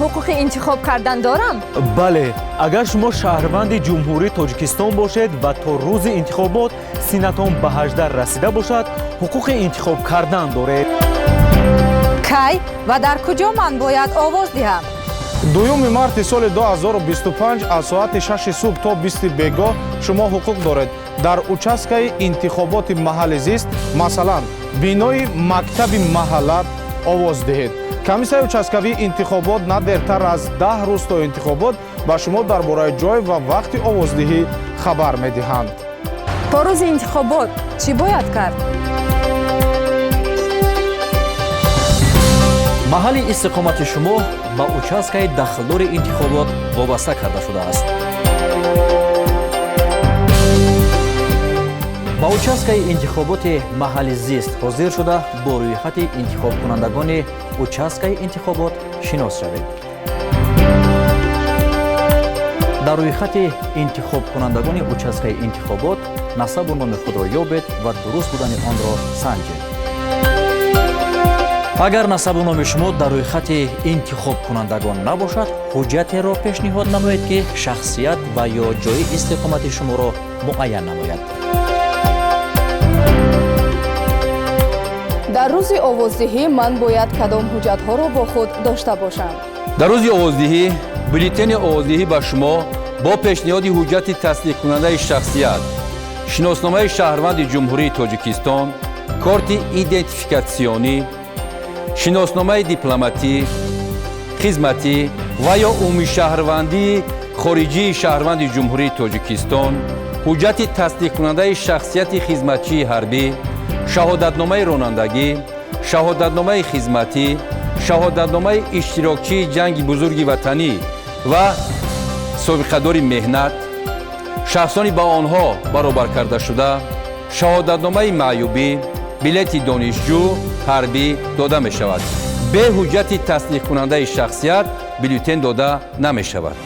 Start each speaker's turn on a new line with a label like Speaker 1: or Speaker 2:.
Speaker 1: ҳуқуқи интихоб кардан дорам?
Speaker 2: бале, агар шумо шаҳрванди ҷумҳурии Тоҷикистон бошед ва то рӯзи интихобот синатон ба 18 расида бошад, ҳуқуқи интихоб кардан доред.
Speaker 3: кай ва дар куҷо ман бояд овоз диҳам?
Speaker 4: 2 марти соли 2025 аз соати 6 субҳ то 20 бегоҳ шумо ҳуқуқ доред дар участкаи интихоботи маҳалли зист, масалан бинои мактаби маҳалла овоз диҳед. Комиссияи участкавии интихобот на дертар аз 10 рӯз то интихобот ба шумо дар бораи ҷой ва вақти овоздиҳӣ хабар медиҳанд.
Speaker 3: то рӯзи интихобот чӣ бояд кард?
Speaker 5: маҳалли истиқомати шумо ба участкаи дахлдори интихобот вобаста карда шудааст. ба участкаи интихоботи маҳалли зист ҳозир шуда бо рӯйхати интихобкунандагони участкаи интихобот шинос шавед. дар рӯйхати интихобкунандагони участкаи интихобот насабу номи худро ёбед ва дуруст будани онро санҷед. агар насабу номи шумо дар рӯйхати интихобкунандагон набошад, ҳуҷҷатеро пешниҳод намоед, ки шахсият ва ё ҷои истиқомати шуморо муайян намояд.
Speaker 1: дар рӯзи овоздиҳӣ ман бояд кадом ҳуҷҷатҳоро бо худ дошта бошам?
Speaker 6: дар рӯзи овоздиҳӣ бюллетени овоздиҳӣ ба шумо бо пешниҳоди ҳуҷҷати тасдиқкунандаи шахсият, шиносномаи шаҳрванди ҷумҳурии Тоҷикистон, корти идентификатсионӣ, шиносномаи дипломатӣ, хизматӣ ва ё умумишаҳрвандии хориҷии шаҳрванди ҷумҳурии Тоҷикистон, ҳуҷҷати тасдиқкунандаи шахсияти хизматчии ҳарбӣ, шаҳодатномаи ронандагӣ, шаҳодатномаи хизматӣ, шаҳодатномаи иштирокчии ҷанги бузурги ватанӣ ва собиқадори меҳнат, шахсони ба онҳо баробар карда шуда, шаҳодатномаи маъюбӣ, билети донишҷӯ ҳарбӣ дода мешавад. бе ҳуҷҷати тасдиқкунандаи шахсият бюллетен дода намешавад.